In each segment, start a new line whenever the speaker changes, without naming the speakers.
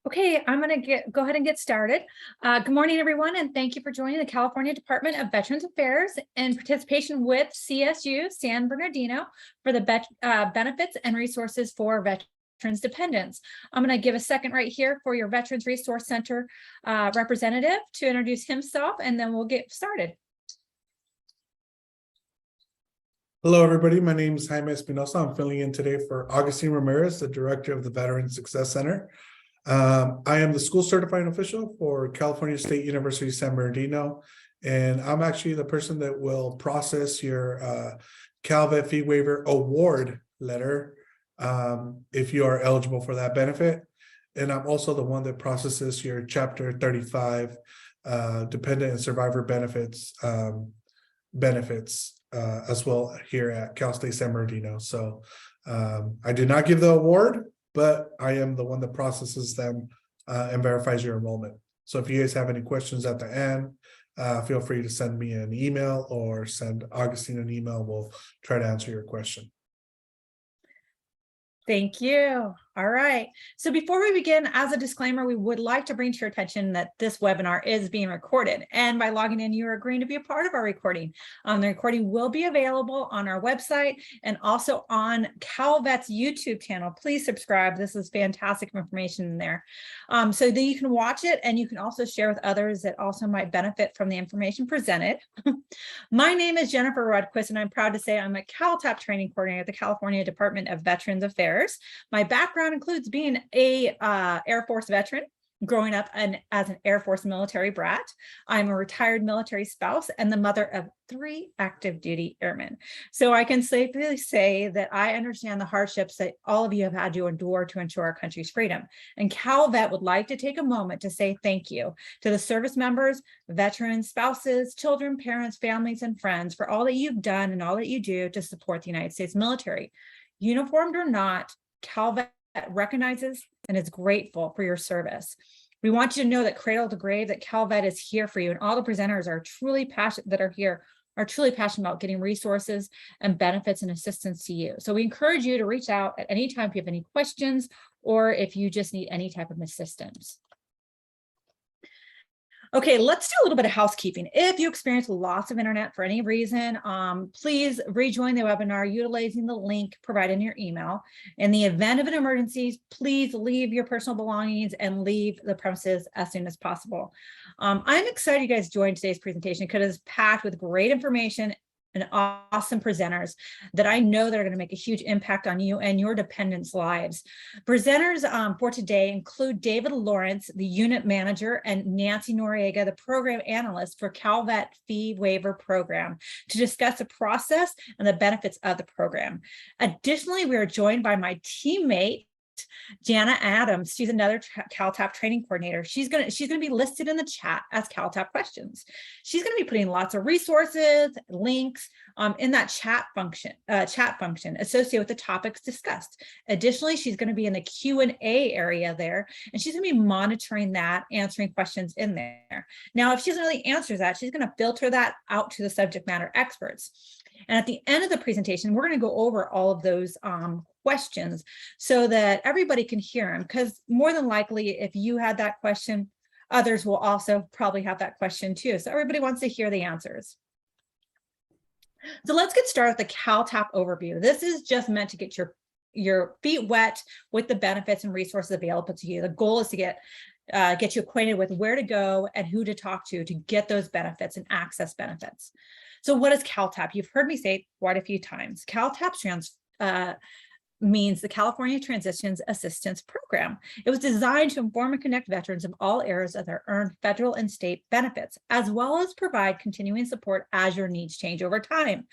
Okay, I'm going to go ahead and get started. Good morning, everyone, and thank you for joining the California Department of Veterans Affairs in participation with CSU San Bernardino for the benefits and resources for veterans dependents. I'm going to give a second right here for your Veterans Resource Center representative to introduce himself, and then we'll get started.
Hello, everybody. My name is Jaime Espinosa. I'm filling in today for Augustine Ramirez, the director of the Veteran Success Center. I am the school certifying official for California State University San Bernardino, and I'm actually the person that will process your CalVet fee waiver award letter if you are eligible for that benefit. And I'm also the one that processes your Chapter 35 dependent and survivor benefits as well here at Cal State San Bernardino. So I did not give the award, but I am the one that processes them and verifies your enrollment. So if you guys have any questions at the end, feel free to send me an email or send Augustine an email. We'll try to answer your question.
Thank you. All right. So before we begin, as a disclaimer, we would like to bring to your attention that this webinar is being recorded. And by logging in, you are agreeing to be a part of our recording. The recording will be available on our website and also on CalVet's YouTube channel. Please subscribe. This is fantastic information in there. So that you can watch it and you can also share with others that also might benefit from the information presented. My name is Jennifer Rudquist, and I'm proud to say I'm a CalTAP training coordinator at the California Department of Veterans Affairs. My background includes being a Air Force veteran, growing up as an Air Force military brat. I'm a retired military spouse and the mother of 3 active duty airmen. So I can safely say that I understand the hardships that all of you have had to endure to ensure our country's freedom. And CalVet would like to take a moment to say thank you to the service members, veterans, spouses, children, parents, families, and friends for all that you've done and all that you do to support the United States military. Uniformed or not, CalVet recognizes and is grateful for your service. We want you to know that cradle to grave, that CalVet is here for you, and all the presenters are truly passionate about getting resources and benefits and assistance to you. So we encourage you to reach out at any time if you have any questions or if you just need any type of assistance. Okay, let's do a little bit of housekeeping. If you experience loss of internet for any reason, please rejoin the webinar utilizing the link provided in your email. In the event of an emergency, please leave your personal belongings and leave the premises as soon as possible. I'm excited you guys joined today's presentation because it's packed with great information and awesome presenters that I know that are going to make a huge impact on you and your dependents' lives. Presenters for today include David Lawrence, the unit manager, and Nancy Noriega, the program analyst for CalVet Fee Waiver Program, to discuss the process and the benefits of the program. Additionally, we are joined by my teammate, Jana Adams. She's another CalTAP training coordinator. She's gonna be listed in the chat as CalTAP questions. She's gonna be putting lots of resources, links in that chat function associated with the topics discussed. Additionally, she's gonna be in the Q&A area there, and she's gonna be monitoring that, answering questions in there. Now, if she doesn't really answer that, she's gonna filter that out to the subject matter experts. And at the end of the presentation, we're going to go over all of those questions so that everybody can hear them, because more than likely, if you had that question, others will also probably have that question too. So everybody wants to hear the answers. So let's get started with the CalTAP overview. This is just meant to get your feet wet with the benefits and resources available to you. The goal is to get you acquainted with where to go and who to talk to get those benefits and access benefits. So what is CalTAP? You've heard me say it quite a few times. CalTAP means the California Transitions Assistance Program. It was designed to inform and connect veterans of all eras of their earned federal and state benefits, as well as provide continuing support as your needs change over time.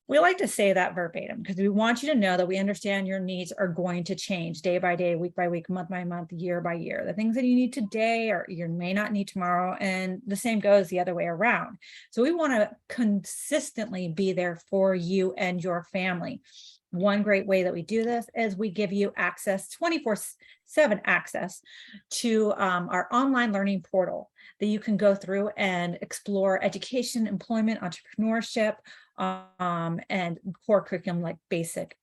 We like to say that verbatim because we want you to know that we understand your needs are going to change day by day, week by week, month by month, year by year. The things that you need today or you may not need tomorrow, and the same goes the other way around. So we want to consistently be there for you and your family. One great way that we do this is we give you access, 24/7 access to our online learning portal that you can go through and explore education, employment, entrepreneurship, and core curriculum like basic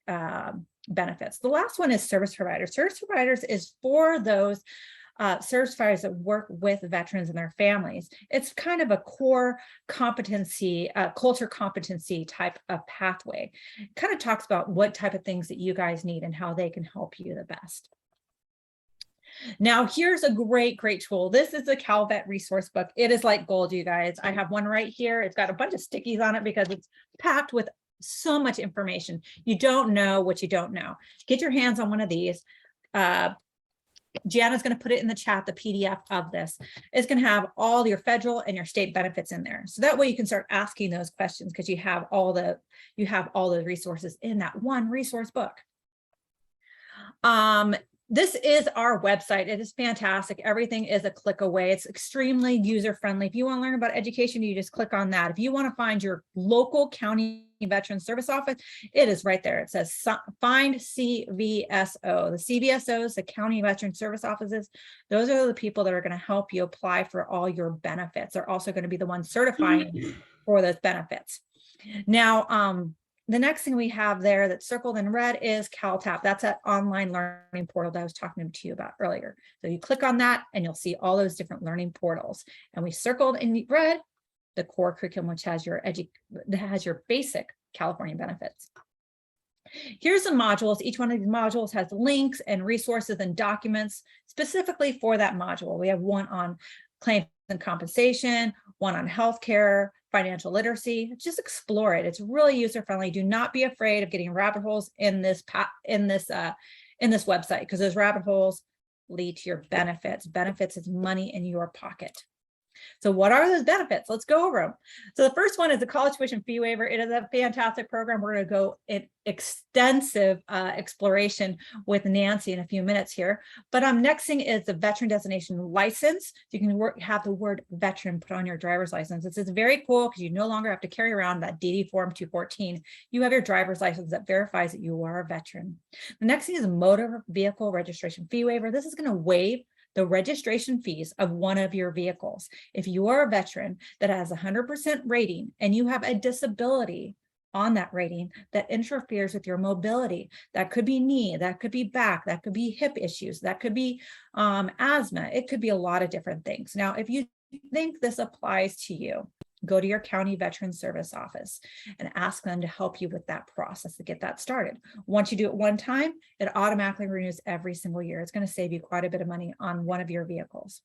benefits. The last one is service providers. Service providers is for those certifiers that work with veterans and their families. It's kind of a core competency, culture competency type of pathway. It kind of talks about what type of things that you guys need and how they can help you the best. Now, here's a great tool. This is the CalVet resource book. It is like gold, you guys. I have one right here. It's got a bunch of stickies on it because it's packed with so much information. You don't know what you don't know. Get your hands on one of these. Gianna's going to put it in the chat, the PDF of this. It's going to have all your federal and your state benefits in there. So that way you can start asking those questions because you have all the resources in that one resource book. This is our website. It is fantastic. Everything is a click away. It's extremely user-friendly. If you want to learn about education, you just click on that. If you want to find your local county veteran service office, it is right there. It says find CVSO. The CVSOs, the county veteran service offices, those are the people that are going to help you apply for all your benefits. They're also going to be the ones certifying for those benefits. Now, the next thing we have there that's circled in red is CalTAP. That's that online learning portal that I was talking to you about earlier. So you click on that and you'll see all those different learning portals. And we circled in red the core curriculum, which has your basic California benefits. Here's some modules. Each one of these modules has links and resources and documents specifically for that module. We have one on claims and compensation, one on healthcare, financial literacy. Just explore it. It's really user-friendly. Do not be afraid of getting rabbit holes in this website, because those rabbit holes lead to your benefits. Benefits is money in your pocket. So what are those benefits? Let's go over them. So the first one is the college tuition fee waiver. It is a fantastic program. We're going to go in extensive exploration with Nancy in a few minutes here. But next thing is the veteran designation license. You can have the word veteran put on your driver's license. This is very cool because you no longer have to carry around that DD form 214. You have your driver's license that verifies that you are a veteran. The next thing is a motor vehicle registration fee waiver. This is going to waive the registration fees of one of your vehicles. If you are a veteran that has 100% rating and you have a disability on that rating that interferes with your mobility, that could be knee, that could be back, that could be hip issues, that could be asthma, it could be a lot of different things. Now, if you think this applies to you, go to your county veteran service office and ask them to help you with that process to get that started. Once you do it one time, it automatically renews every single year. It's going to save you quite a bit of money on one of your vehicles.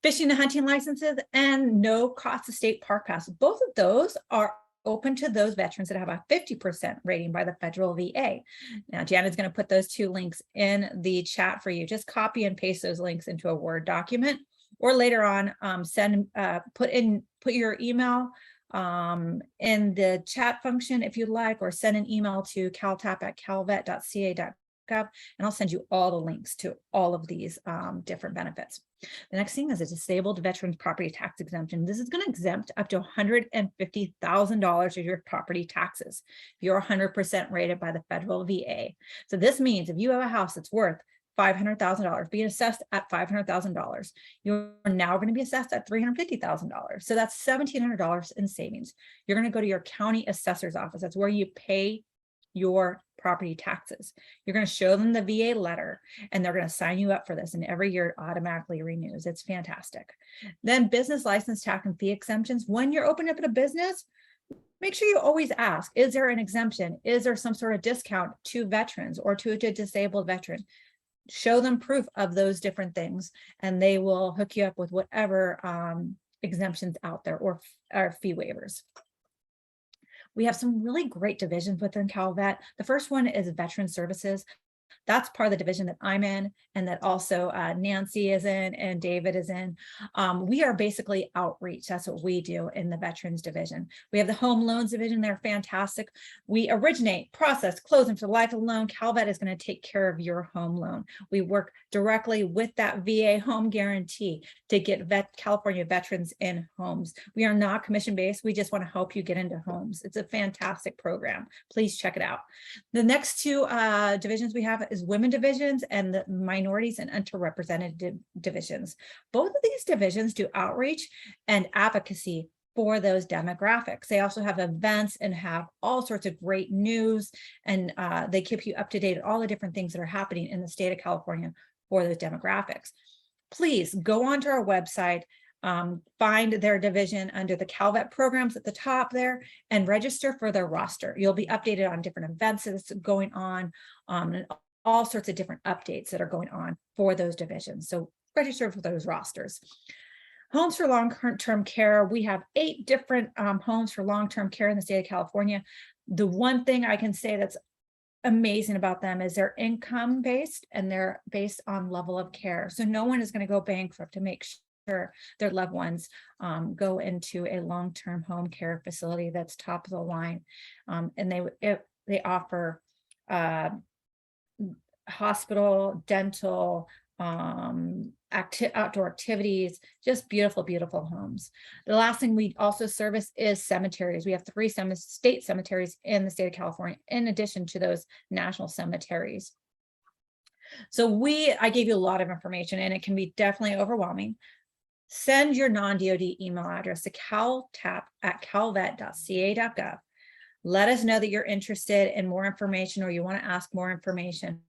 Fishing and hunting licenses and no cost of state park pass. Both of those are open to those veterans that have a 50% rating by the federal VA. Now, Janet's going to put those two links in the chat for you. Just copy and paste those links into a Word document. Or later on, put your email in the chat function if you'd like, or send an email to CalTAP at calvet.ca.gov, and I'll send you all the links to all of these different benefits. The next thing is a disabled veterans property tax exemption. This is going to exempt up to $150,000 of your property taxes if you're 100% rated by the federal VA. So this means if you have a house that's worth $500,000, being assessed at $500,000, you're now going to be assessed at $350,000. So that's $1,700 in savings. You're going to go to your county assessor's office. That's where you pay your property taxes. You're going to show them the VA letter and they're going to sign you up for this. And every year it automatically renews. It's fantastic. Then business license, tax and fee exemptions. When you're opening up a business, make sure you always ask, is there an exemption? Is there some sort of discount to veterans or to a disabled veteran? Show them proof of those different things and they will hook you up with whatever exemptions out there or fee waivers. We have some really great divisions within CalVet. The first one is veteran services. That's part of the division that I'm in and that also Nancy is in and David is in. We are basically outreach. That's what we do in the veterans division. We have the home loans division. They're fantastic. We originate, process, close and for the life of the loan. CalVet is going to take care of your home loan. We work directly with that VA home guarantee to get California veterans in homes. We are not commission-based. We just want to help you get into homes. It's a fantastic program. Please check it out. The next two divisions we have is women divisions and the minorities and underrepresented divisions. Both of these divisions do outreach and advocacy for those demographics. They also have events and have all sorts of great news, and they keep you up to date on all the different things that are happening in the state of California for those demographics. Please go onto our website, find their division under the CalVet programs at the top there, and register for their roster. You'll be updated on different events that's going on, and all sorts of different updates that are going on for those divisions. So register for those rosters. Homes for long-term care. We have 8 different homes for long-term care in the state of California. The one thing I can say that's amazing about them is they're income based and they're based on level of care. So no one is going to go bankrupt to make sure their loved ones go into a long-term home care facility that's top of the line. And they offer hospital, dental, outdoor activities, just beautiful, beautiful homes. The last thing we also service is cemeteries. We have 3 state cemeteries in the state of California, in addition to those national cemeteries. So I gave you a lot of information, and it can be definitely overwhelming. Send your non-DoD email address to caltap@calvet.ca.gov. Let us know that you're interested in more information or you want to ask more information.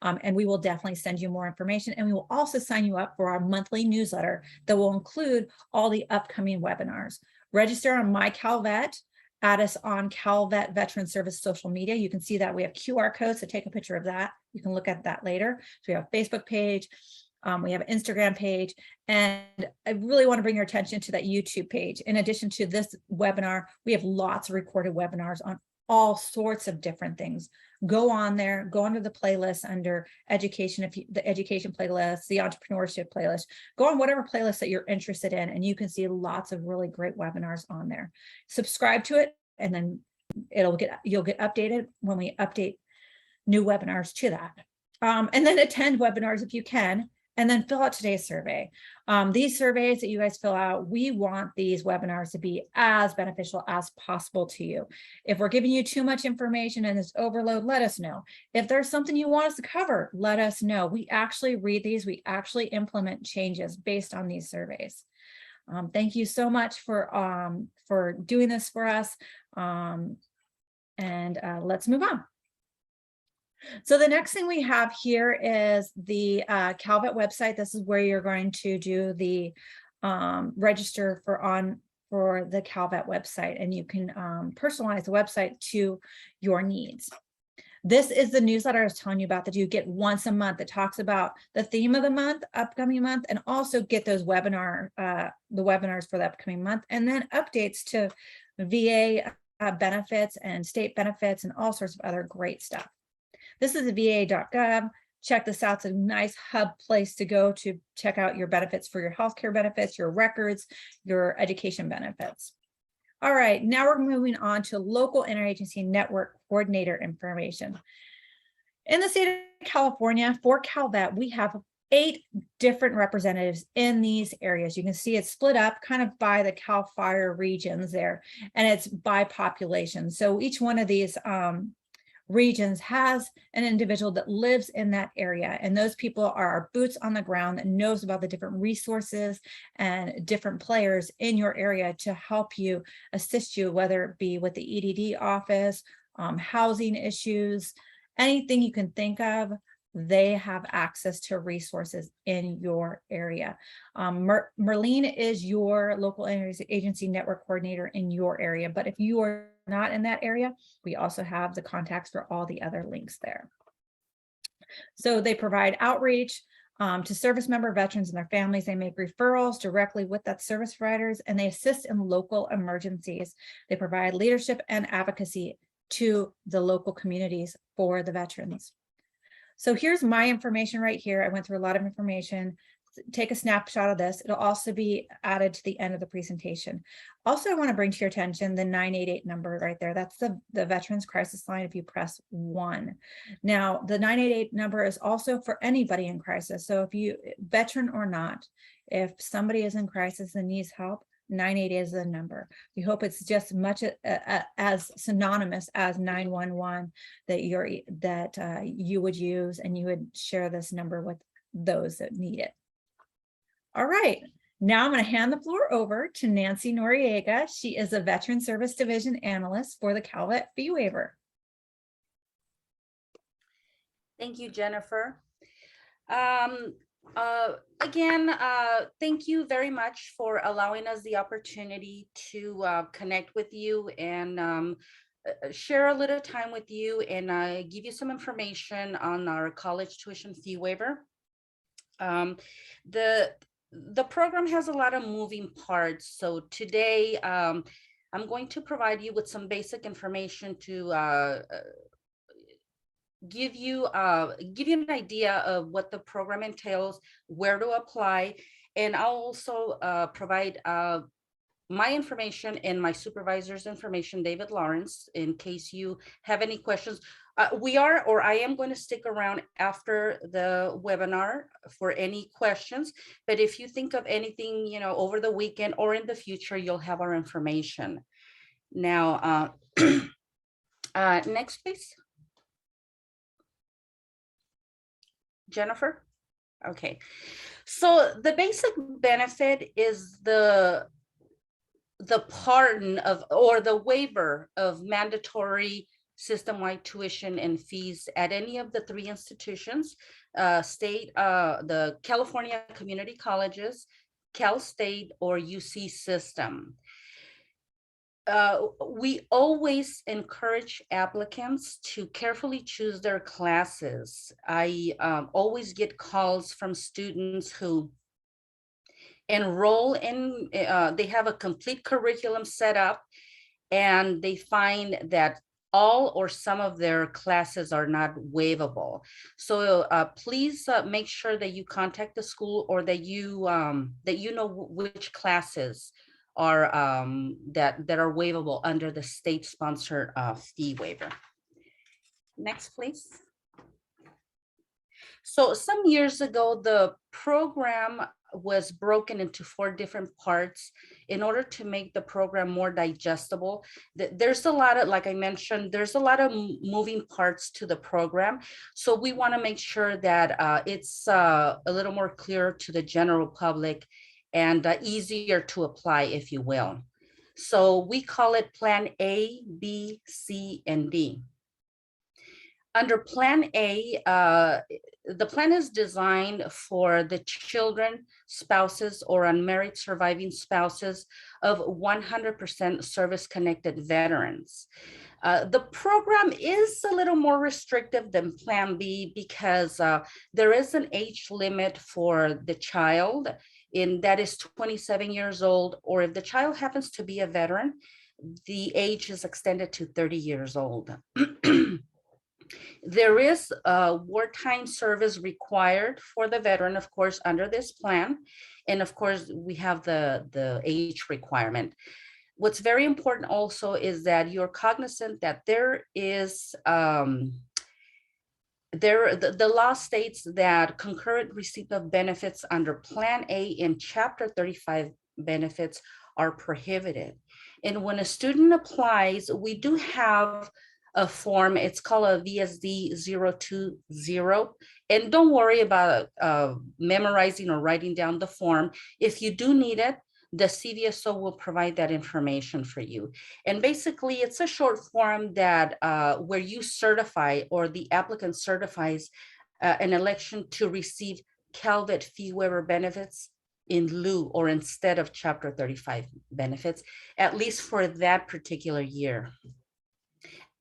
And we will definitely send you more information, and we will also sign you up for our monthly newsletter that will include all the upcoming webinars. Register on My CalVet, add us on CalVet Veteran Service social media. You can see that we have QR codes, so take a picture of that. You can look at that later. So we have a Facebook page, we have an Instagram page, and I really want to bring your attention to that YouTube page. In addition to this webinar, we have lots of recorded webinars on all sorts of different things. Go on there, go under the playlist under education, the education playlist, the entrepreneurship playlist, go on whatever playlist that you're interested in, and you can see lots of really great webinars on there. Subscribe to it, and then you'll get updated when we update new webinars to that. And then attend webinars if you can, and then fill out today's survey. These surveys that you guys fill out, we want these webinars to be as beneficial as possible to you. If we're giving you too much information and it's overload, let us know. If there's something you want us to cover, let us know. We actually read these, we actually implement changes based on these surveys. Thank you so much for doing this for us. Let's move on. So the next thing we have here is the CalVet website. This is where you're going to do the register for the CalVet website, and you can personalize the website to your needs. This is the newsletter I was telling you about that you get once a month that talks about the theme of the month, upcoming month, and also get those the webinars for the upcoming month, and then updates to VA benefits and state benefits and all sorts of other great stuff. This is the va.gov. Check this out. It's a nice hub place to go to check out your benefits for your healthcare benefits, your records, your education benefits. All right, now we're moving on to local interagency network coordinator information. In the state of California, for CalVet, we have 8 different representatives in these areas. You can see it's split up kind of by the CAL FIRE regions there, and it's by population. So each one of these regions has an individual that lives in that area, and those people are our boots on the ground that knows about the different resources and different players in your area to help you, assist you, whether it be with the EDD office, housing issues, anything you can think of. They have access to resources in your area. Merlene is your local agency network coordinator in your area, but if you are not in that area, we also have the contacts for all the other links there. So they provide outreach to service member veterans and their families. They make referrals directly with that service providers, and they assist in local emergencies. They provide leadership and advocacy to the local communities for the veterans. So here's my information right here. I went through a lot of information. Take a snapshot of this. It'll also be added to the end of the presentation. Also, I want to bring to your attention the 988 number right there. That's the Veterans Crisis Line if you press 1. Now, the 988 number is also for anybody in crisis. So if you, veteran or not, if somebody is in crisis and needs help, 988 is the number. We hope it's just much as synonymous as 911 that you would use, and you would share this number with those that need it. All right, now I'm going to hand the floor over to Nancy Noriega. She is a Veteran Service Division Analyst for the CalVet fee waiver.
Thank you, Jennifer. Um, Again, thank you very much for allowing us the opportunity to connect with you and share a little time with you and give you some information on our college tuition fee waiver. Um, the the program has a lot of moving parts. So today, I'm going to provide you with some basic information to give you an idea of what the program entails, where to apply, and I'll also provide my information and my supervisor's information, David Lawrence, in case you have any questions. I am going to stick around after the webinar for any questions. But if you think of anything, over the weekend or in the future, you'll have our information. Now, next, please. Jennifer? Okay. So the basic benefit is the pardon of, or the waiver of mandatory system-wide tuition and fees at any of the three institutions, the California Community Colleges, Cal State, or UC system. We always encourage applicants to carefully choose their classes. I always get calls from students who enroll in, they have a complete curriculum set up, and they find that all or some of their classes are not waivable. So please make sure that you contact the school, or that you know which classes are that are waivable under the state-sponsored fee waiver. Next, please. So some years ago, the program was broken into 4 different parts in order to make the program more digestible. There's a lot of, like I mentioned, there's a lot of moving parts to the program. So we want to make sure that it's a little more clear to the general public and easier to apply, if you will. So we call it Plan A, B, C, and D. Under Plan A, the plan is designed for the children, spouses, or unmarried surviving spouses of 100% service-connected veterans. The program is a little more restrictive than Plan B because there is an age limit for the child, and that is 27 years old, or if the child happens to be a veteran, the age is extended to 30 years old. There is a wartime service required for the veteran, of course, under this plan. And of course, we have the age requirement. What's very important also is that you're cognizant that there is, the law states that concurrent receipt of benefits under Plan A and Chapter 35 benefits are prohibited. And when a student applies, we do have a form, it's called a VSD 020. And don't worry about memorizing or writing down the form. If you do need it, the CVSO will provide that information for you. And basically, it's a short form that where you certify, or the applicant certifies an election to receive CalVet fee waiver benefits in lieu or instead of Chapter 35 benefits, at least for that particular year.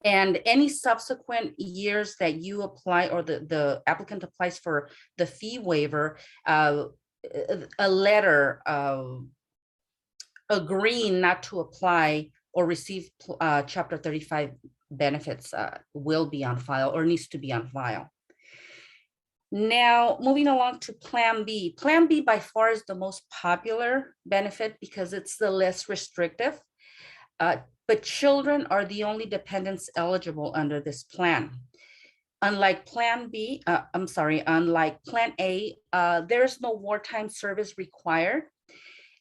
And any subsequent years that you apply, or the applicant applies for the fee waiver, a letter agreeing not to apply or receive Chapter 35 benefits will be on file, or needs to be on file. Now, moving along to Plan B. Plan B by far is the most popular benefit because it's the less restrictive. But children are the only dependents eligible under this plan. Unlike Plan A, there's no wartime service required,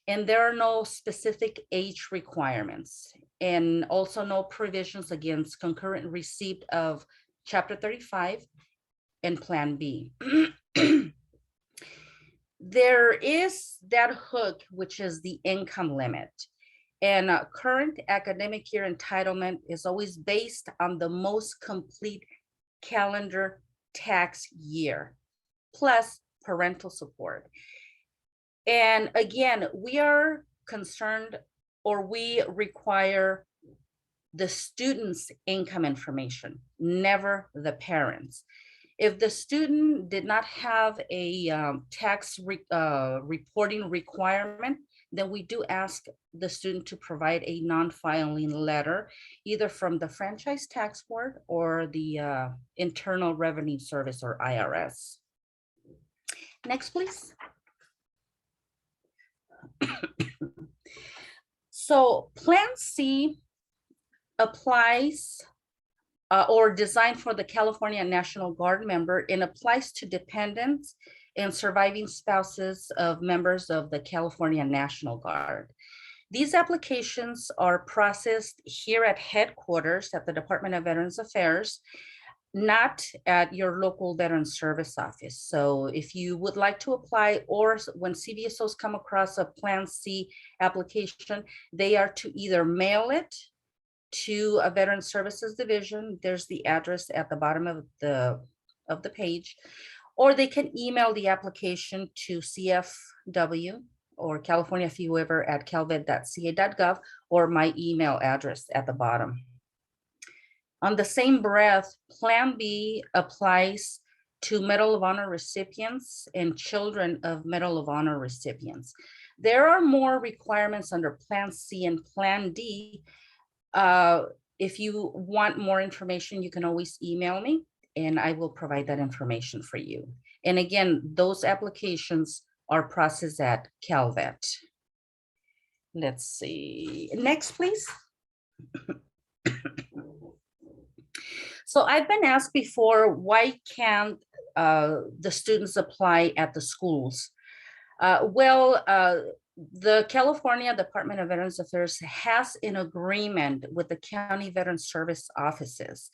and there are no specific age requirements, and also no provisions against concurrent receipt of Chapter 35 and Plan B. There is that hook, which is the income limit. And current academic year entitlement is always based on the most complete calendar tax year. plus parental support. And again, we are concerned, or we require the student's income information, never the parents. If the student did not have a tax reporting requirement, then we do ask the student to provide a non-filing letter, either from the Franchise Tax Board or the Internal Revenue Service, or IRS. Next, please. So Plan C applies or designed for the California National Guard member, and applies to dependents and surviving spouses of members of the California National Guard. These applications are processed here at headquarters at the Department of Veterans Affairs, not at your local veteran service office. So if you would like to apply, or when CVSOs come across a Plan C application, they are to either mail it to a Veteran Services Division. There's the address at the bottom of the page, or they can email the application to CFW or California Fee Waiver at calvet.ca.gov, or my email address at the bottom. On the same breath, Plan B applies to Medal of Honor recipients and children of Medal of Honor recipients. There are more requirements under Plan C and Plan D. If you want more information, you can always email me and I will provide that information for you. And again, those applications are processed at Calvet. Let's see. Next, please. So I've been asked before, why can't the students apply at the schools? The California Department of Veterans Affairs has an agreement with the county veteran service offices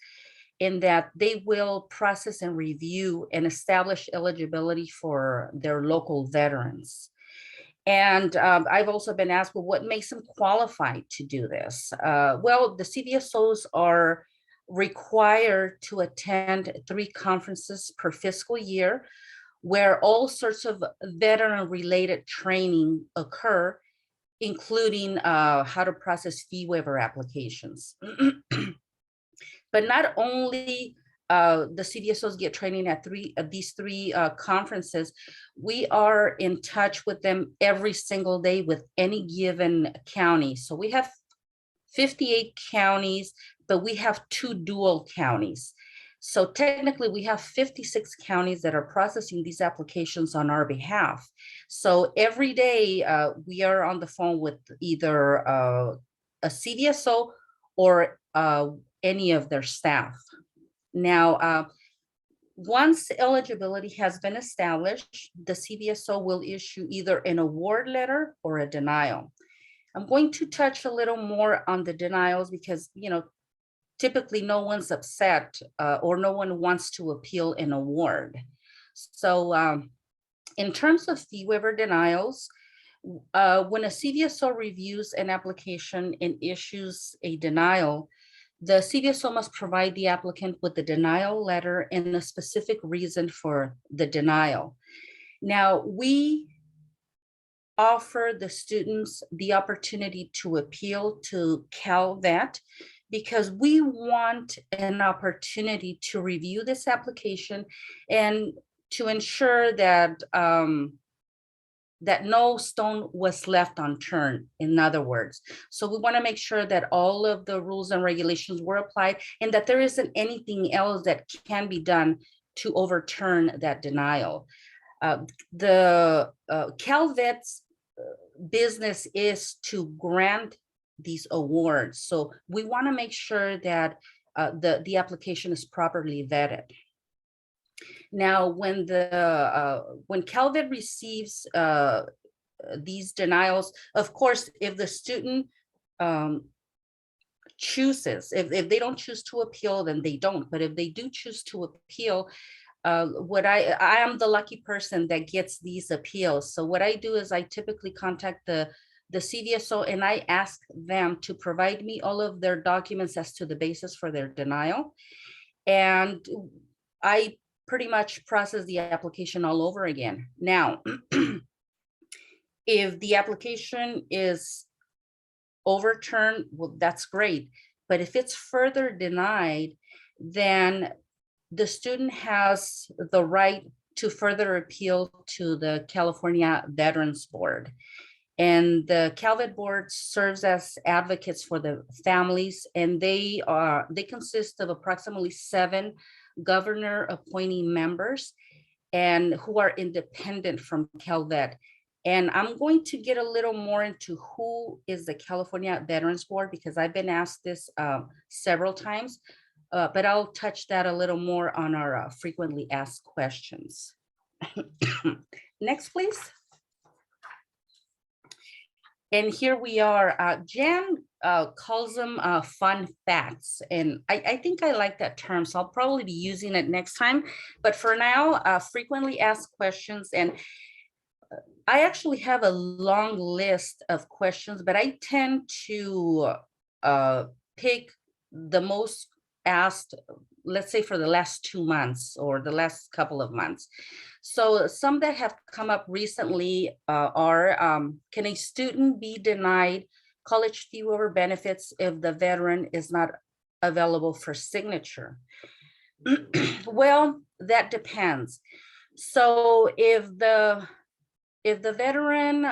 in that they will process and review and establish eligibility for their local veterans. And I've also been asked, well, what makes them qualified to do this? Well, the CVSOs are required to attend 3 conferences per fiscal year, where all sorts of veteran-related training occur, including how to process fee waiver applications. But not only the CVSOs get training at these three conferences, we are in touch with them every single day with any given county. So we have 58 counties, but we have 2 dual counties. So technically we have 56 counties that are processing these applications on our behalf. So every day we are on the phone with either a CVSO or any of their staff. Now, once eligibility has been established, the CVSO will issue either an award letter or a denial. I'm going to touch a little more on the denials because, you know, typically no one's upset or no one wants to appeal an award. So in terms of fee waiver denials, when a CVSO reviews an application and issues a denial, the CVSO must provide the applicant with the denial letter and a specific reason for the denial. Now, we offer the students the opportunity to appeal to CalVet because we want an opportunity to review this application and to ensure that that no stone was left unturned, in other words. So we want to make sure that all of the rules and regulations were applied and that there isn't anything else that can be done to overturn that denial. The CalVet's business is to grant these awards. So we want to make sure that the application is properly vetted. Now, when CalVet receives these denials, of course, if the student chooses, if they don't choose to appeal, then they don't. But if they do choose to appeal, I am the lucky person that gets these appeals. So what I do is I typically contact the CVSO and I ask them to provide me all of their documents as to the basis for their denial. And I pretty much process the application all over again. Now, if the application is overturned, well, that's great. But if it's further denied, then the student has the right to further appeal to the California Veterans Board. And the CalVet board serves as advocates for the families, and they consist of approximately 7 governor appointing members and who are independent from CalVet. And I'm going to get a little more into who is the California Veterans Board, because I've been asked this several times, but I'll touch that a little more on our frequently asked questions. Next, please. And here we are. Jan calls them fun facts. And I think I like that term, so I'll probably be using it next time. But for now, frequently asked questions. And I actually have a long list of questions, but I tend to pick the most asked, let's say for the last 2 months or the last couple of months. So some that have come up recently are, can a student be denied college fee waiver benefits if the veteran is not available for signature? Well, that depends. So if the veteran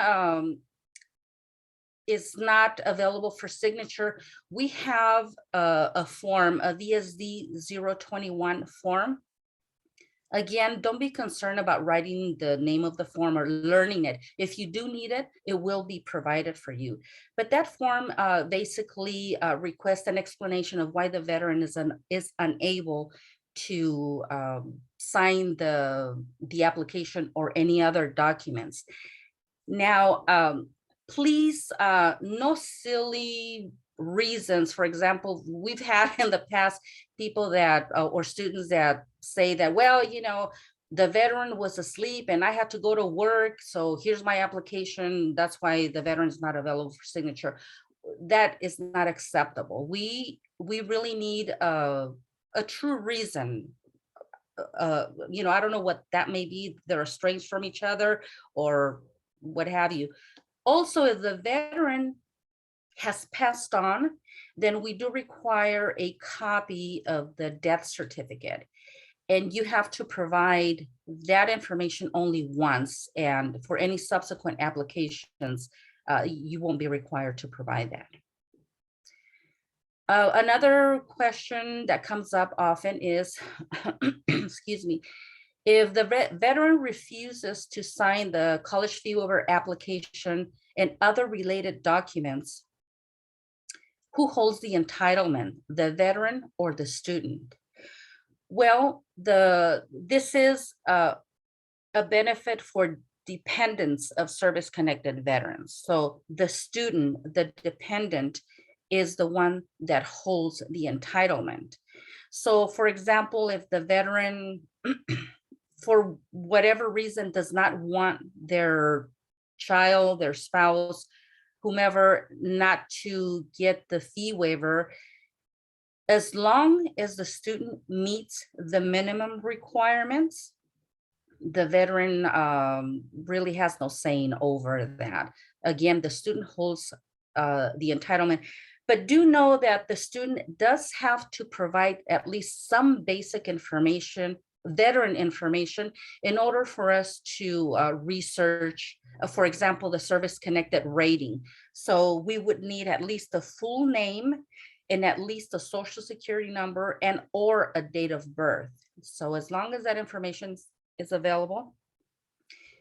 is not available for signature, we have a form, a VSD 021 form. Again, don't be concerned about writing the name of the form or learning it. If you do need it, it will be provided for you. But that form basically requests an explanation of why the veteran is unable to sign the application or any other documents. Now, please, no silly reasons. For example, we've had in the past people that or students that say that, well, you know, the veteran was asleep and I had to go to work, so here's my application, that's why the veteran is not available for signature. That is not acceptable. We really need a true reason. You know, I don't know what that may be. They're estranged from each other or what have you. Also, if the veteran has passed on, then we do require a copy of the death certificate. And you have to provide that information only once. And for any subsequent applications, you won't be required to provide that. Another question that comes up often is, excuse me, if the veteran refuses to sign the college fee waiver application and other related documents, who holds the entitlement, the veteran or the student? Well, this is a benefit for dependents of service-connected veterans. So the student, the dependent, is the one that holds the entitlement. So for example, if the veteran, for whatever reason, does not want their child, their spouse, whomever, not to get the fee waiver, as long as the student meets the minimum requirements, the veteran really has no saying over that. Again, the student holds the entitlement, but do know that the student does have to provide at least some basic information, veteran information, in order for us to research, for example, the service-connected rating. So we would need at least the full name and at least a social security number and or a date of birth. So as long as that information is available,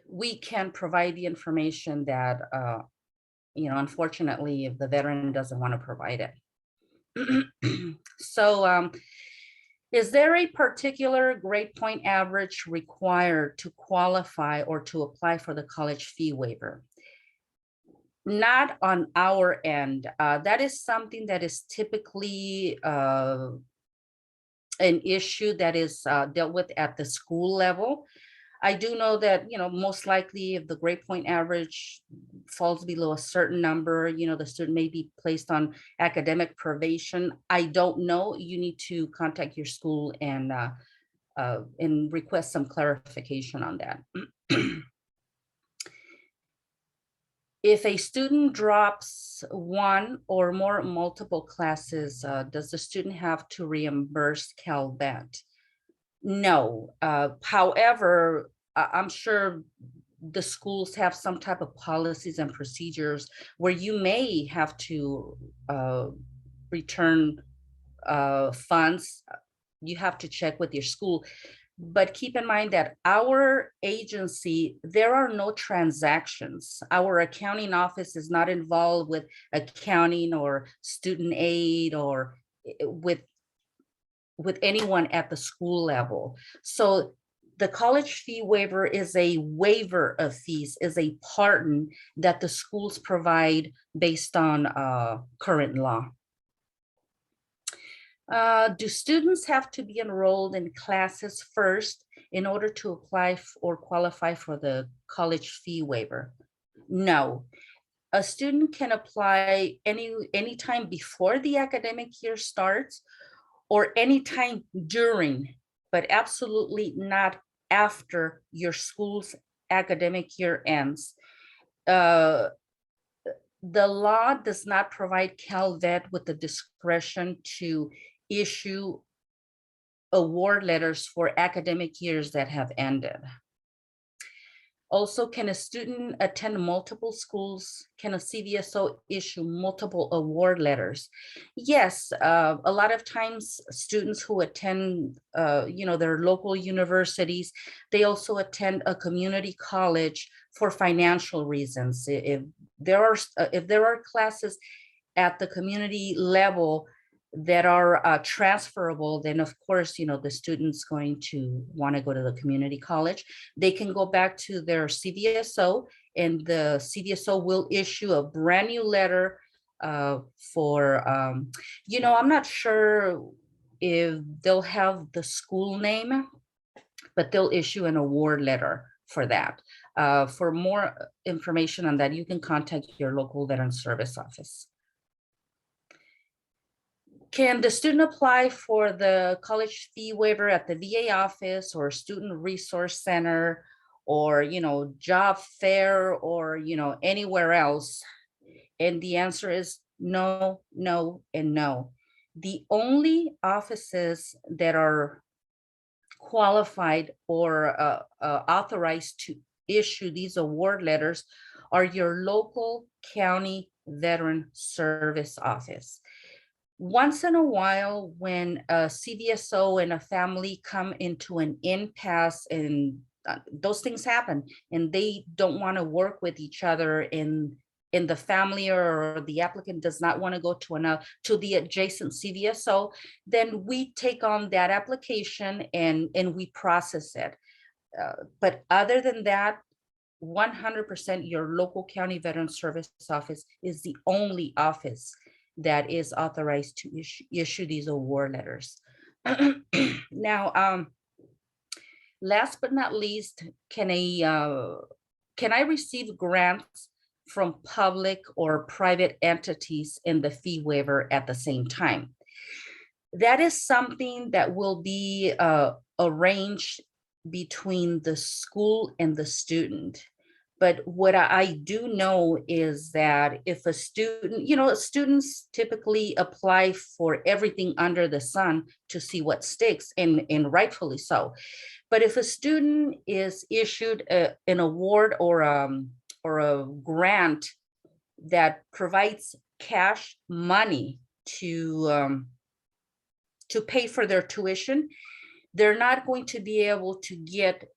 we can provide the information that, you know, unfortunately, if the veteran doesn't want to provide it. So is there a particular grade point average required to qualify or to apply for the college fee waiver? Not on our end. That is something that is typically an issue that is dealt with at the school level. I do know that, you know, most likely if the grade point average falls below a certain number, you know, the student may be placed on academic probation. I don't know. You need to contact your school and and request some clarification on that. If a student drops one or more multiple classes, does the student have to reimburse CalVet? No. However, I'm sure the schools have some type of policies and procedures where you may have to return funds. You have to check with your school. But keep in mind that our agency, there are no transactions. Our accounting office is not involved with accounting or student aid or with anyone at the school level. So the college fee waiver is a waiver of fees, is a pardon that the schools provide based on current law. Do students have to be enrolled in classes first in order to apply or qualify for the college fee waiver? No. A student can apply any time before the academic year starts or anytime during, but absolutely not after your school's academic year ends. The law does not provide CalVet with the discretion to issue award letters for academic years that have ended. Also, can a student attend multiple schools? Can a CVSO issue multiple award letters? Yes, a lot of times students who attend, their local universities, they also attend a community college for financial reasons. If there are classes at the community level that are transferable, then of course, the student's going to want to go to the community college. They can go back to their CVSO and the CVSO will issue a brand new letter for, I'm not sure if they'll have the school name, but they'll issue an award letter for that. For more information on that, you can contact your local veteran service office. Can the student apply for the college fee waiver at the VA office or student resource center or, job fair or, anywhere else? And the answer is no, no, and no. The only offices that are qualified or authorized to issue these award letters are your local county veteran service office. Once in a while, when a CVSO and a family come into an impasse and those things happen and they don't want to work with each other in the family, or the applicant does not want to go to the adjacent CVSO, then we take on that application and we process it. But other than that, 100% your local county veteran service office is the only office that is authorized to issue these award letters. Now, last but not least, can I receive grants from public or private entities in the fee waiver at the same time? That is something that will be arranged between the school and the student. But what I do know is that if a student, students typically apply for everything under the sun to see what sticks, and rightfully so. But if a student is issued an award or a grant that provides cash money to pay for their tuition, they're not going to be able to get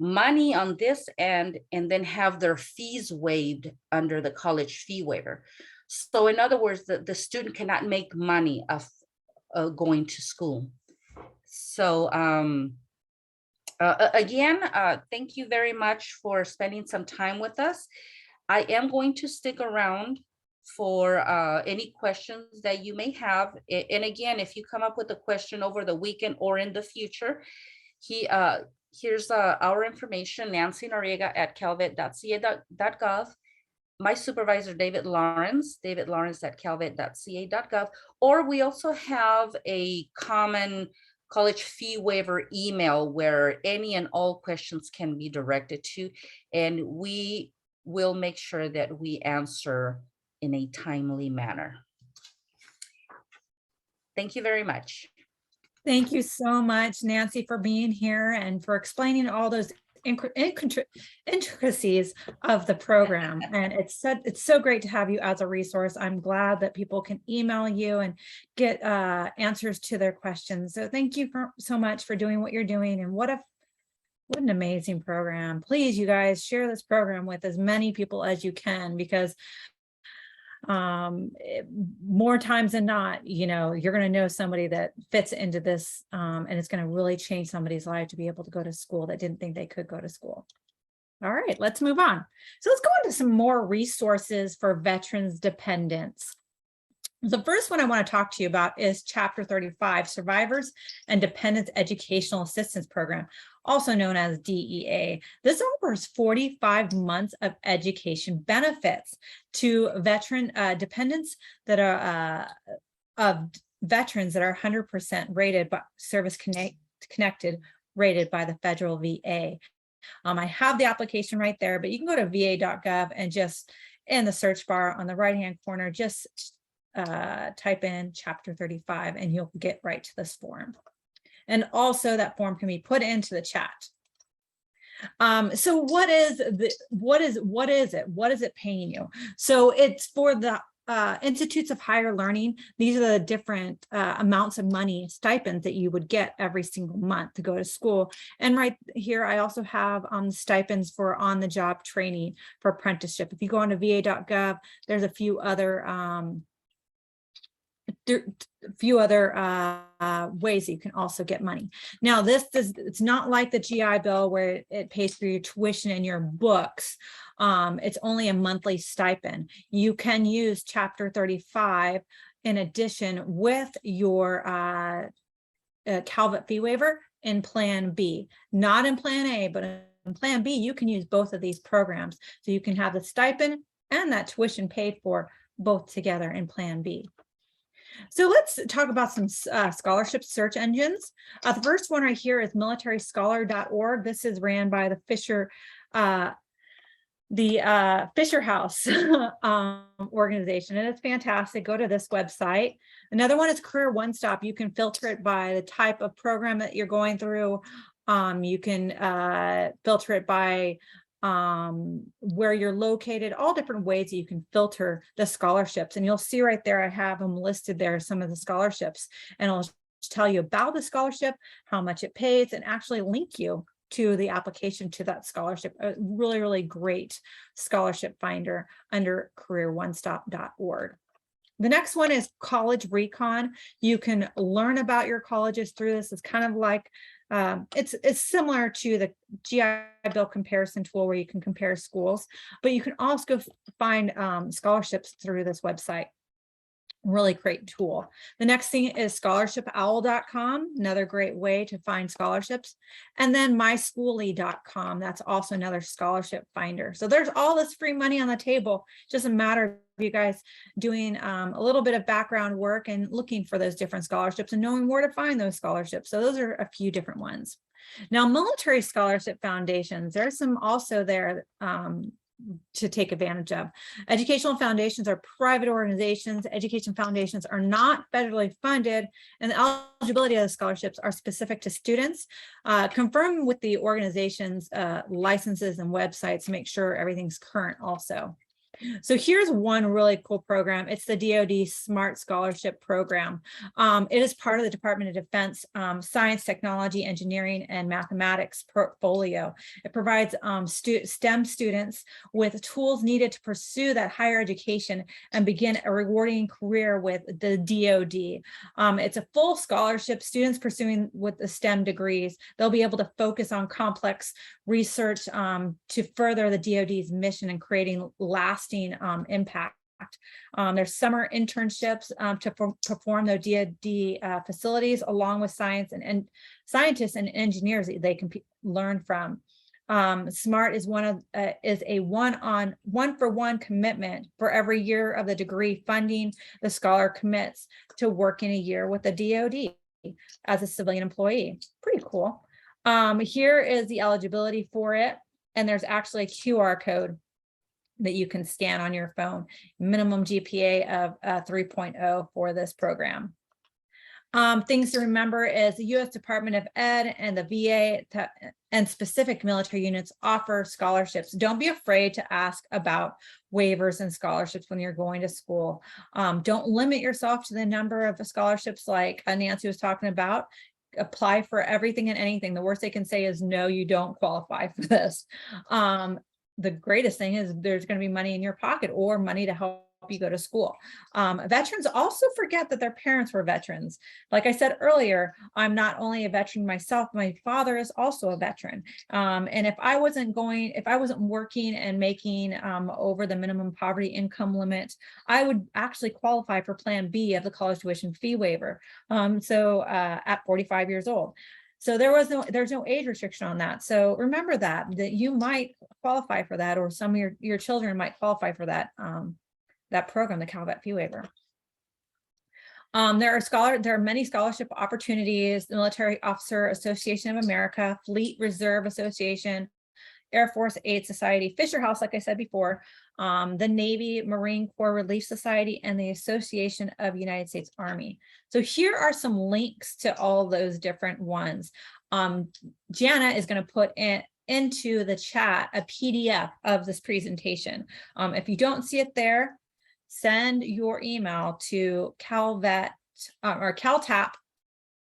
money on this end and then have their fees waived under the college fee waiver. So in other words, the student cannot make money of going to school. So again, thank you very much for spending some time with us. I am going to stick around for any questions that you may have. And again, if you come up with a question over the weekend or in the future, here's our information, Nancy Noriega at calvet.ca.gov. My supervisor, David Lawrence at calvet.ca.gov. Or we also have a common college fee waiver email where any and all questions can be directed to, and we will make sure that we answer in a timely manner. Thank you very much.
Thank you so much, Nancy, for being here and for explaining all those intricacies of the program. And it's so great to have you as a resource. I'm glad that people can email you and get answers to their questions. So thank you so much for doing what you're doing. And what an amazing program. Please, you guys, share this program with as many people as you can, because more times than not, you're going to know somebody that fits into this, and it's going to really change somebody's life to be able to go to school that didn't think they could go to school. All right, let's move on. So let's go into some more resources for veterans dependents. The first one I want to talk to you about is Chapter 35, Survivors and Dependents Educational Assistance Program, also known as DEA. This offers 45 months of education benefits to veteran dependents that are of veterans that are 100% rated by service connected, rated by the federal VA. I have the application right there, but you can go to va.gov and just in the search bar on the right-hand corner, just type in Chapter 35 and you'll get right to this form. And also that form can be put into the chat. So what is it? What is it paying you? So it's for the institutes of higher learning. These are the different amounts of money, stipends that you would get every single month to go to school. And right here, I also have stipends for on-the-job training for apprenticeship. If you go on to va.gov, there's a few other ways that you can also get money. Now, it's not like the GI Bill where it pays for your tuition and your books. It's only a monthly stipend. You can use Chapter 35 in addition with your calvet fee waiver in Plan B, not in Plan A, but in Plan B, you can use both of these programs. So you can have the stipend and that tuition paid for both together in Plan B. So let's talk about some scholarship search engines. The first one right here is militaryscholar.org. This is ran by the Fisher House organization, and it's fantastic. Go to this website. Another one is Career One Stop. You can filter it by the type of program that you're going through. You can filter it by where you're located, all different ways that you can filter the scholarships. And you'll see right there, I have them listed there, some of the scholarships, and I'll tell you about the scholarship, how much it pays, and actually link you to the application to that scholarship. A really, really great scholarship finder under careeronestop.org. The next one is College Recon. You can learn about your colleges through this. It's kind of like it's similar to the GI Bill comparison tool where you can compare schools, but you can also find scholarships through this website. Really great tool. The next thing is scholarshipowl.com, another great way to find scholarships. And then myschooly.com, that's also another scholarship finder. So there's all this free money on the table. Just a matter of you guys doing a little bit of background work and looking for those different scholarships and knowing where to find those scholarships. So those are a few different ones. Now, military scholarship foundations, there's some also there to take advantage of. Educational foundations are private organizations. Education foundations are not federally funded, and the eligibility of the scholarships are specific to students. Confirm with the organization's licenses and websites to make sure everything's current also. So here's one really cool program. It's the DoD Smart Scholarship Program. It is part of the Department of Defense Science, Technology, Engineering, and Mathematics portfolio. It provides STEM students with tools needed to pursue that higher education and begin a rewarding career with the DoD. It's a full scholarship. Students pursuing with the STEM degrees, they'll be able to focus on complex research to further the DoD's mission and creating lasting impact. There's summer internships to perform their DoD facilities, along with scientists and engineers that they can learn from. SMART is a one-for-one commitment for every year of the degree funding. The scholar commits to working a year with the DoD. as a civilian employee. Pretty cool. Here is the eligibility for it. And there's actually a QR code that you can scan on your phone. Minimum GPA of 3.0 for this program. Things to remember is the U.S. Department of Ed and the VA and specific military units offer scholarships. Don't be afraid to ask about waivers and scholarships when you're going to school. Don't limit yourself to the number of scholarships like Nancy was talking about. Apply for everything and anything. The worst they can say is, no, you don't qualify for this. The greatest thing is there's going to be money in your pocket or money to help you go to school. Veterans also forget that their parents were veterans. Like I said earlier, I'm not only a veteran myself, my father is also a veteran. And if I wasn't working and making over the minimum poverty income limit, I would actually qualify for Plan B of the college tuition fee waiver. At 45 years old. So there's no age restriction on that. So remember that you might qualify for that, or some of your children might qualify for that program, the Calvet fee waiver. There are many scholarship opportunities: the Military Officer Association of America, Fleet Reserve Association, Air Force Aid Society, Fisher House, like I said before, the Navy Marine Corps Relief Society, and the Association of United States Army. So here are some links to all those different ones. Jana is going to put into the chat a PDF of this presentation. If you don't see it there, send your email to calvet or CalTAP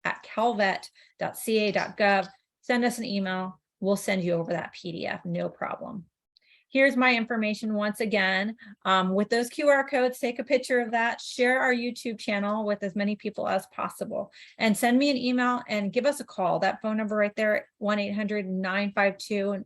at calvet.ca.gov. Send us an email. We'll send you over that PDF, no problem. Here's my information once again. With those QR codes, take a picture of that, share our YouTube channel with as many people as possible, and send me an email and give us a call. That phone number right there, 1-800-952-5626.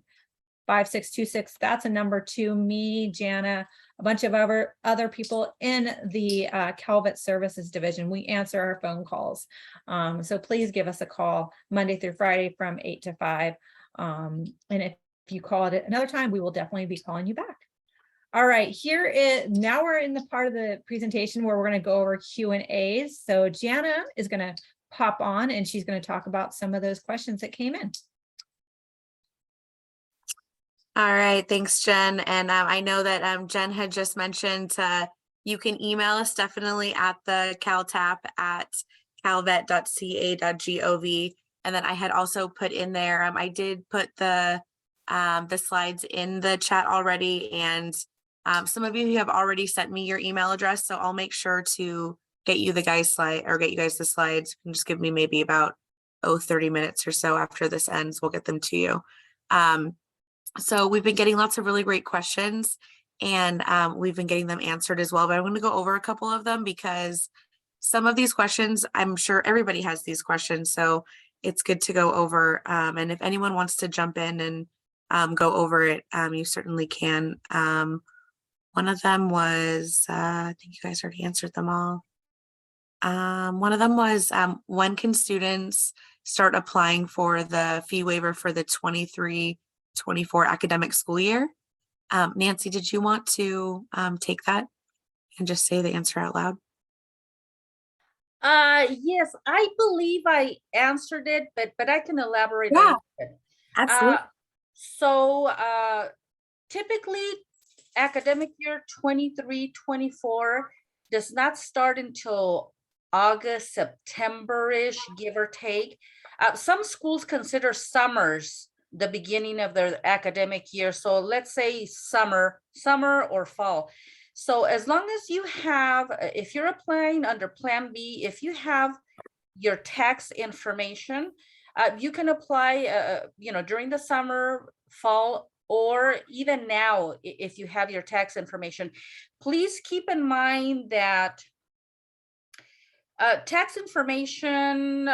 That's a number to me, Jana, a bunch of other people in the Calvet Services Division. We answer our phone calls. So please give us a call Monday through Friday from 8 to 5. And if you call it another time, we will definitely be calling you back. All right, now we're in the part of the presentation where we're going to go over Q&As. So Jana is going to pop on and she's going to talk about some of those questions that came in.
All right, thanks, Jen. And I know that Jen had just mentioned you can email us definitely at the CalTAP at calvet.ca.gov. And then I had also put in there, I did put the slides in the chat already, and some of you have already sent me your email address, so I'll make sure to get you the slides. You can just give me maybe about 30 minutes or so after this ends. We'll get them to you. So we've been getting lots of really great questions, and we've been getting them answered as well, but I'm going to go over a couple of them because some of these questions, I'm sure everybody has these questions, so it's good to go over. And if anyone wants to jump in and go over it, you certainly can. One of them was, I think you guys already answered them all. One of them was, when can students start applying for the fee waiver for the 23-24 academic school year? Nancy, did you want to take that and just say the answer out loud?
Yes, I believe I answered it, but I can elaborate.
Yeah,
a little bit.
absolutely.
So typically academic year 23-24 does not start until August, September-ish, give or take. Some schools consider summers the beginning of their academic year. So let's say summer or fall. So as long as you have, if you're applying under Plan B, if you have your tax information, you can apply, during the summer, fall, or even now, if you have your tax information. Please keep in mind that tax information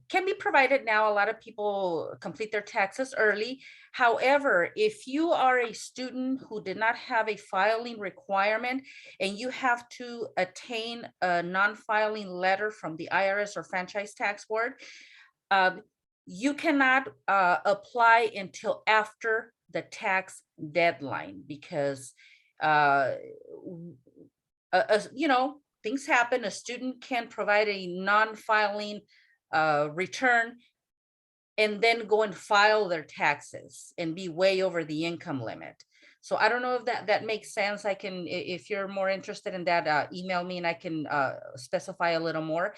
can be provided now. A lot of people complete their taxes early. However, if you are a student who did not have a filing requirement and you have to attain a non-filing letter from the IRS or Franchise Tax Board, you cannot apply until after the tax deadline because, things happen. A student can provide a non-filing return, and then go and file their taxes and be way over the income limit. So I don't know if that makes sense. I can, if you're more interested in that, email me and I can specify a little more.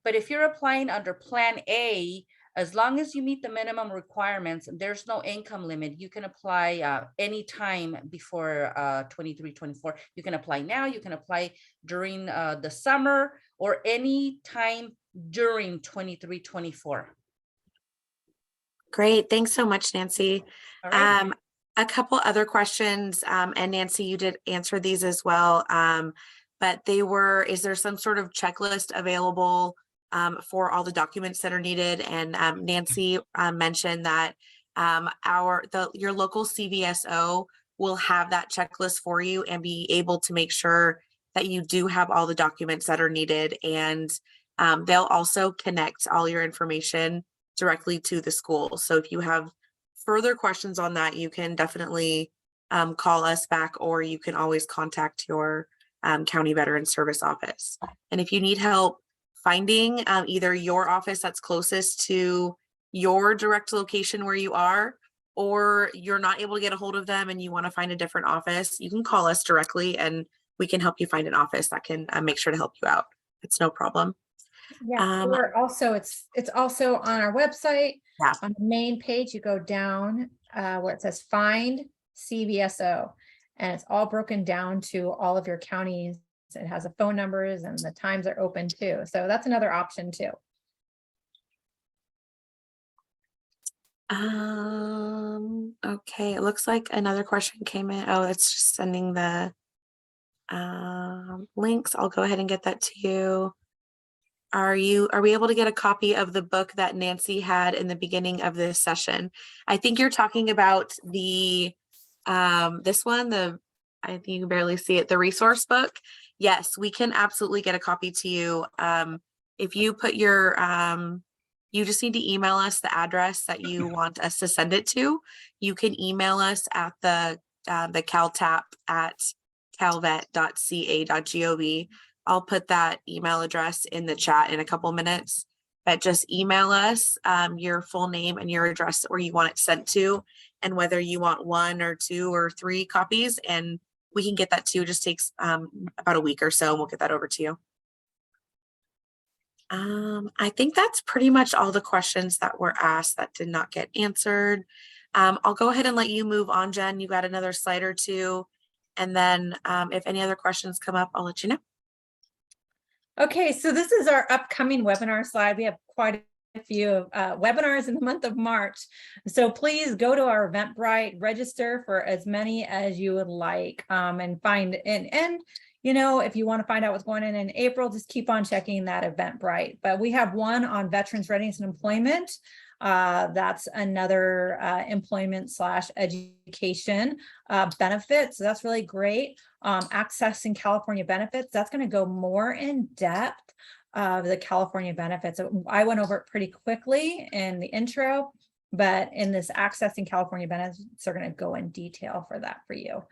But if you're applying under Plan A, as long as you meet the minimum requirements, there's no income limit. You can apply anytime before 23-24. You can apply now, you can apply during the summer, or any time during 23-24.
Great. Thanks so much, Nancy.
All right.
A couple other questions, and Nancy, you did answer these as well. But they were, is there some sort of checklist available for all the documents that are needed? And Nancy mentioned that your local CVSO will have that checklist for you and be able to make sure that you do have all the documents that are needed. And they'll also connect all your information directly to the school. So if you have further questions on that, you can definitely call us back, or you can always contact your County Veteran Service office. And if you need help finding either your office that's closest to your direct location where you are, or you're not able to get a hold of them and you want to find a different office, you can call us directly and we can help you find an office that can make sure to help you out. It's no problem.
Yeah, or also it's also on our website.
Yeah.
On the main page, you go down where it says Find CVSO, and it's all broken down to all of your counties. It has the phone numbers and the times are open too. So that's another option too.
Okay, it looks like another question came in. Oh, it's just sending the links. I'll go ahead and get that to you. Are we able to get a copy of the book that Nancy had in the beginning of this session? I think you're talking about the this one, I think you can barely see it, the resource book. Yes, we can absolutely get a copy to you. If you put your you just need to email us the address that you want us to send it to. You can email us at the CalTAP at calvet.ca.gov. I'll put that email address in the chat in a couple minutes, but just email us your full name and your address where you want it sent to, and whether you want 1 or 2 or 3 copies, and we can get that to you. It just takes about a week or so, and we'll get that over to you. I think that's pretty much all the questions that were asked that did not get answered. I'll go ahead and let you move on, Jen. You got another slide or two, and then if any other questions come up, I'll let you know.
Okay, so this is our upcoming webinar slide. We have quite a few webinars in the month of March. So please go to our Eventbrite, register for as many as you would like, and find, and you know, if you want to find out what's going on in April, just keep on checking that Eventbrite. But we have one on veterans readiness and employment. That's another employment / education benefit. So that's really great. Accessing California benefits. That's going to go more in depth of the California benefits. I went over it pretty quickly in the intro, but in this accessing California benefits, are going to go in detail for that for you.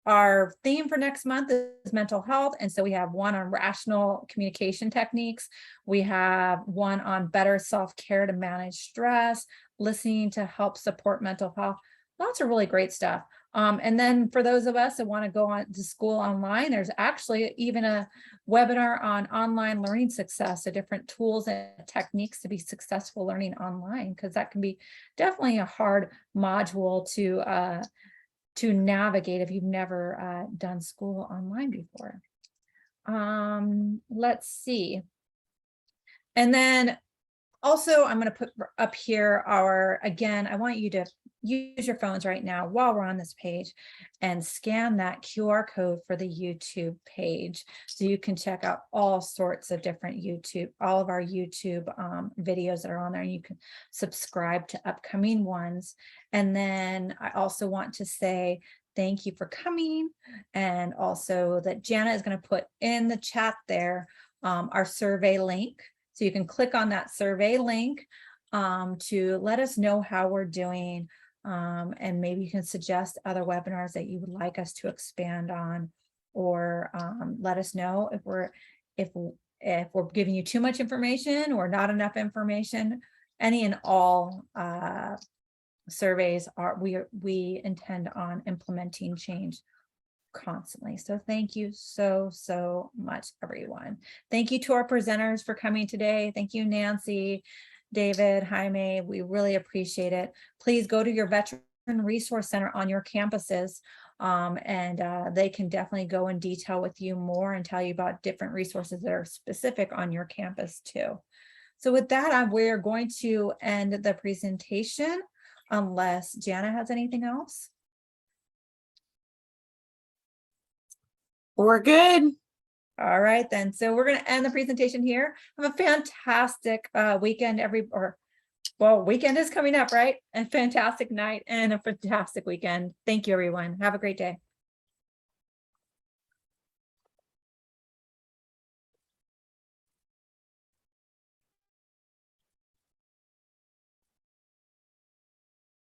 Our theme for next month is mental health. And so we have one on rational communication techniques. We have one on better self-care to manage stress, listening to help support mental health. Lots of really great stuff. And then for those of us that want to go on to school online, there's actually even a webinar on online learning success, so different tools and techniques to be successful learning online, because that can be definitely a hard module to navigate if you've never done school online before. Let's see. And then also I'm going to put up here again, I want you to use your phones right now while we're on this page and scan that QR code for the YouTube page. So you can check out all sorts of different all of our YouTube videos that are on there. You can subscribe to upcoming ones. And then I also want to say thank you for coming. And also that Jana is going to put in the chat there our survey link. So you can click on that survey link to let us know how we're doing. And maybe you can suggest other webinars that you would like us to expand on, or let us know if if we're giving you too much information or not enough information, any and all surveys we intend on implementing change constantly. So thank you so much, everyone. Thank you to our presenters for coming today. Thank you, Nancy, David, Jaime. We really appreciate it. Please go to your Veteran Resource Center on your campuses, and they can definitely go in detail with you more and tell you about different resources that are specific on your campus too. So with that, we're going to end the presentation unless Jana has anything else.
We're good.
All right, then. So we're going to end the presentation here. Have a fantastic weekend, weekend is coming up, right? A fantastic night and a fantastic weekend. Thank you, everyone. Have a great day.